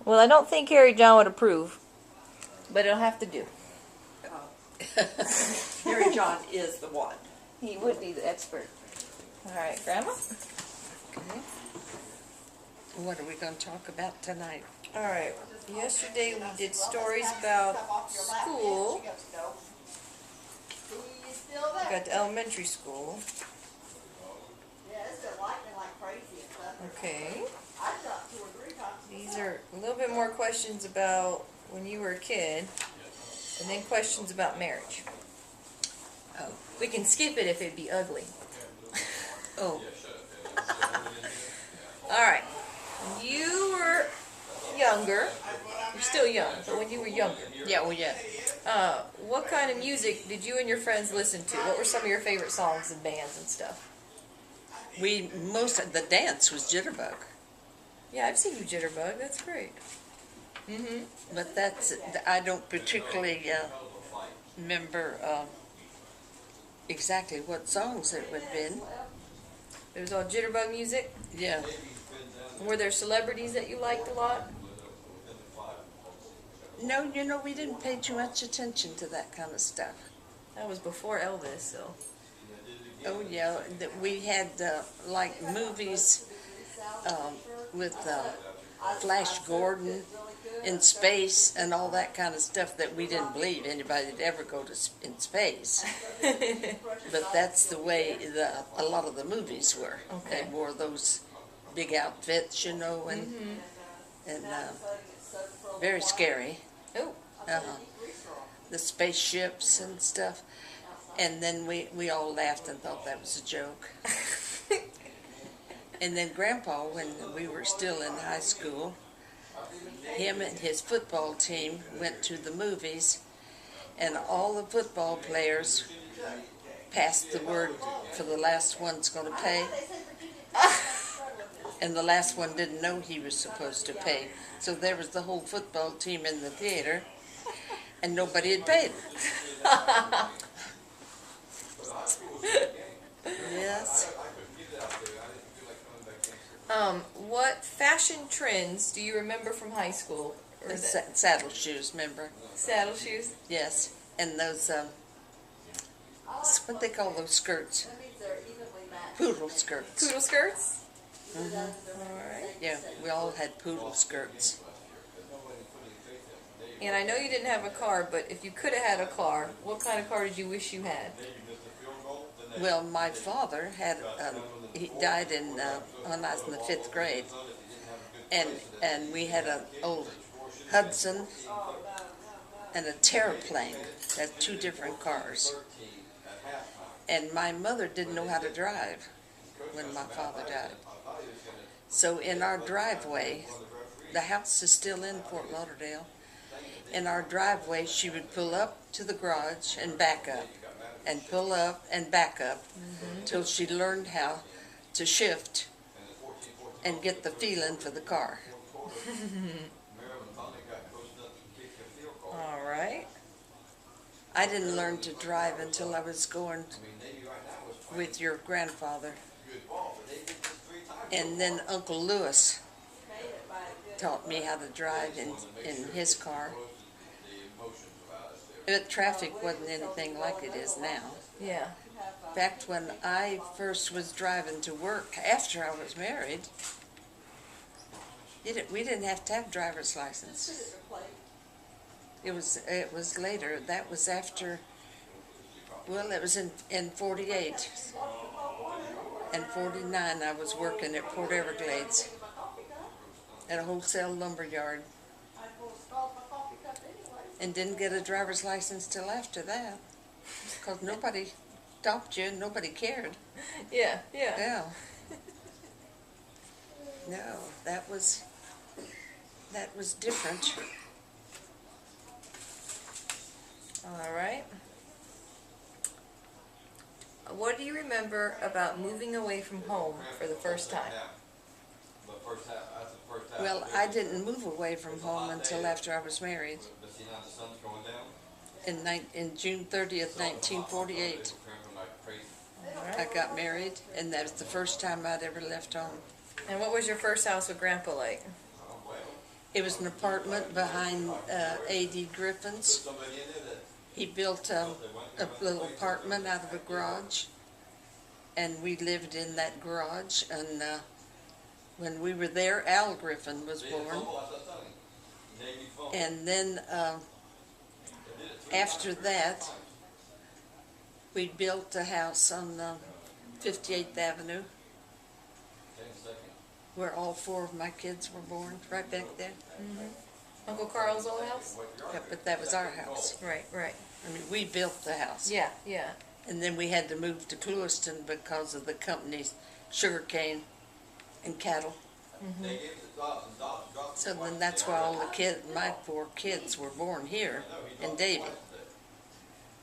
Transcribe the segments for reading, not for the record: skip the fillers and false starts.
Well, I don't think Harry John would approve, but it'll have to do. Harry John is the one. He would be the expert. All right, Grandma? Okay. What are we going to talk about tonight? All right. Yesterday we did stories about school. We got the elementary school. Okay. These are a little bit more questions about when you were a kid, and then questions about marriage. Oh. We can skip it if it'd be ugly. Oh. All right. When you were younger, you're still young, but when you were younger, Yeah, well, yeah. what kind of music did you and your friends listen to? What were some of your favorite songs and bands and stuff? Most of the dance was Jitterbug. Yeah, I've seen you Jitterbug. That's great. Mm-hmm. But I don't particularly remember exactly what songs it would have been. It was all Jitterbug music. Yeah. Were there celebrities that you liked a lot? No, we didn't pay too much attention to that kind of stuff. That was before Elvis, so. Oh, yeah. We had, like, movies with Flash Gordon in space and all that kind of stuff that we didn't believe anybody would ever go in space. But that's the way a lot of the movies were. Okay. They wore those big outfits, and very scary. Oh. The spaceships and stuff. And then we all laughed and thought that was a joke. And then Grandpa, when we were still in high school, him and his football team went to the movies, and all the football players passed the word for the last one's going to pay. And the last one didn't know he was supposed to pay. So there was the whole football team in the theater, and nobody had paid. Yes. What fashion trends do you remember from high school? Or Saddle shoes, remember? saddle shoes? Yes. And those, what they call those skirts? Poodle skirts. Poodle skirts? Mm-hmm. All right. Yeah, we all had poodle skirts. And I know you didn't have a car, but if you could have had a car, what kind of car did you wish you had? Well, my father had, he died when I was in the 5th grade. And we had an old Hudson and a Terraplane. That's 2 different cars. And my mother didn't know how to drive when my father died. So in our driveway, the house is still in Fort Lauderdale. In our driveway, she would pull up to the garage and back up, and pull up and back up, till she learned how to shift and get the feeling for the car. All right. I didn't learn to drive until I was going with your grandfather. And then Uncle Lewis taught me how to drive in his car. But traffic wasn't anything like it is now. Yeah. In fact, when I first was driving to work after I was married, we didn't have to have driver's license. It was later. That was after, well, it was in 48. And 49 I was working at Port Everglades at a wholesale lumber yard. And didn't get a driver's license till after that. Because nobody stopped you and nobody cared. Yeah, yeah. Yeah. No, that was different. All right. What do you remember about moving away from home for the first time? Well, I didn't move away from home until after I was married. In June 30th, 1948, I got married, and that was the first time I'd ever left home. And what was your first house with Grandpa like? It was an apartment behind A.D. Griffin's. He built a little apartment out of a garage, and we lived in that garage. And when we were there, Al Griffin was born. And then after that, we built a house on 58th Avenue, where all 4 of my kids were born, right back there. Uncle Carl's old house? Yeah, but that was our house. Right, right. I mean, we built the house. Yeah, yeah. And then we had to move to Clewiston because of the company's sugarcane and cattle. So then that's why all my 4 kids were born here in Davie.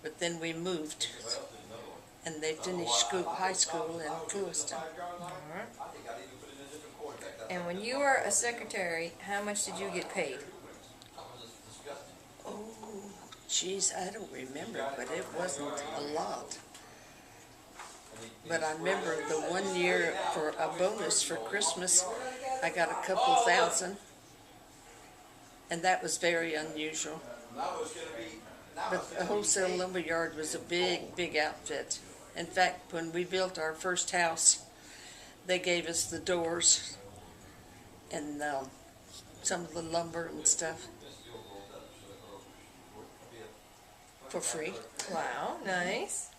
But then we moved, and they finished high school in Clewiston. And when you were a secretary, how much did you get paid? Oh, geez, I don't remember, but it wasn't a lot. But I remember the one year for a bonus for Christmas, I got a couple thousand, and that was very unusual. But the wholesale lumber yard was a big, big outfit. In fact, when we built our first house, they gave us the doors and some of the lumber and stuff for free. Wow, nice.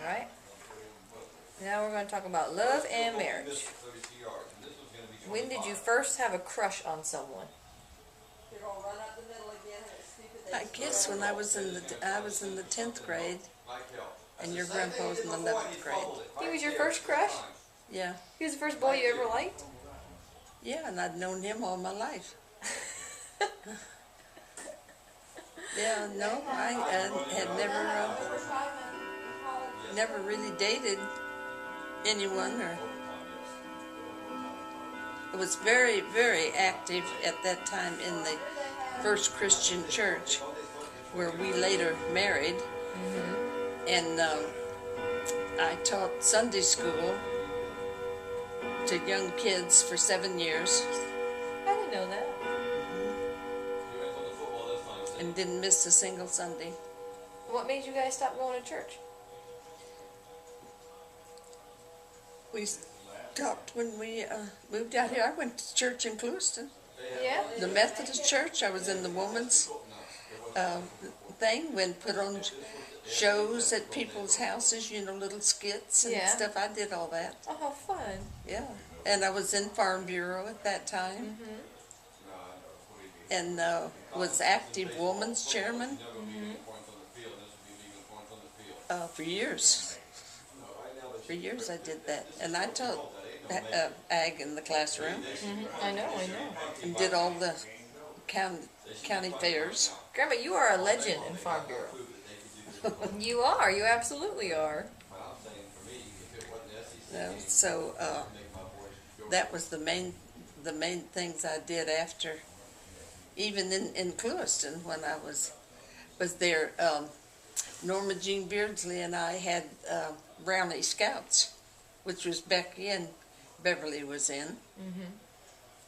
Alright. Now we're going to talk about love and marriage. When did you first have a crush on someone? I guess when I was in the 10th grade, and your grandpa was in the 11th grade. He was your first crush? Yeah. He was the first boy you ever liked? Yeah, and I'd known him all my life. Yeah, no, I had never really dated anyone, or I was very, very active at that time in the First Christian Church, where we later married. And I taught Sunday school to young kids for 7 years. I didn't know that. And didn't miss a single Sunday. What made you guys stop going to church? We stopped when we moved out here. I went to church in Clewiston. Yeah? The Methodist church. I was in the woman's thing, when put on shows at people's houses, little skits and stuff. I did all that. Oh, how fun. Yeah. And I was in Farm Bureau at that time. And was active woman's chairman for years. For years I did that. And I taught ag in the classroom. I know. And did all the county fairs. Grandma, you are a legend in Farm Bureau. You are. You absolutely are. So that was the main things I did after, even in Clewiston when I was there. Norma Jean Beardsley and I had Brownie Scouts, which was Becky and Beverly was in.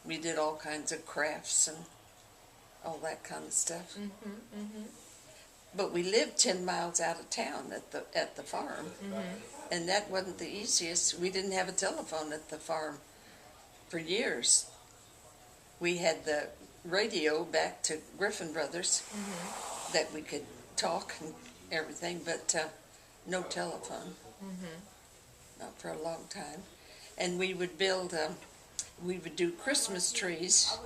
We did all kinds of crafts and all that kind of stuff. But we lived 10 miles out of town at the farm, and that wasn't the easiest. We didn't have a telephone at the farm for years. We had the radio back to Griffin Brothers that we could talk and everything, but no telephone. Not for a long time. And we would we would do Christmas trees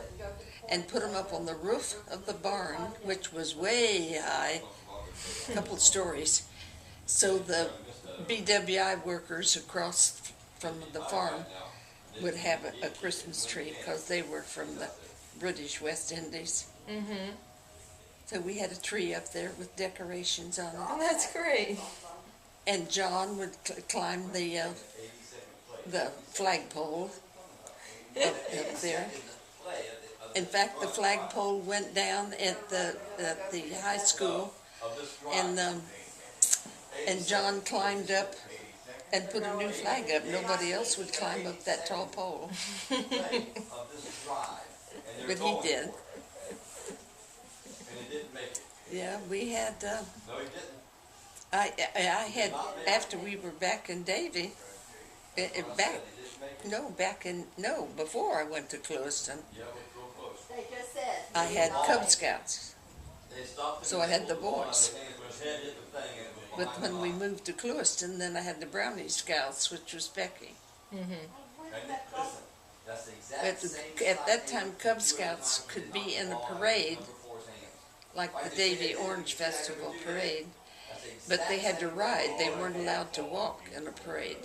and put them up on the roof of the barn, which was way high, a couple stories. So the BWI workers across from the farm would have a Christmas tree because they were from the British West Indies. So we had a tree up there with decorations on it. Oh, that's great. And John would climb the flagpole up there. In fact, the flagpole went down at the high school, and John climbed up and put a new flag up. Nobody else would climb up that tall pole. But he did. Yeah, we had, I had, after we were back in Davie, before I went to Clewiston, I had Cub Scouts. So I had the boys. But when we moved to Clewiston, then I had the Brownie Scouts, which was Becky. But at that time, Cub Scouts could be in a parade, like the Davie Orange Festival parade, but they had to ride. They weren't allowed to walk in a parade.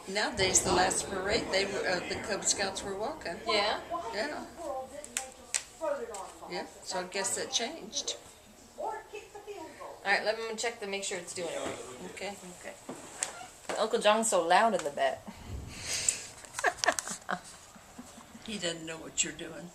Nowadays, the last parade, the Cub Scouts were walking. Yeah? Yeah. Yeah, so I guess that changed. Alright, let me check to make sure it's doing it right. Okay. Uncle John's so loud in the back. He doesn't know what you're doing.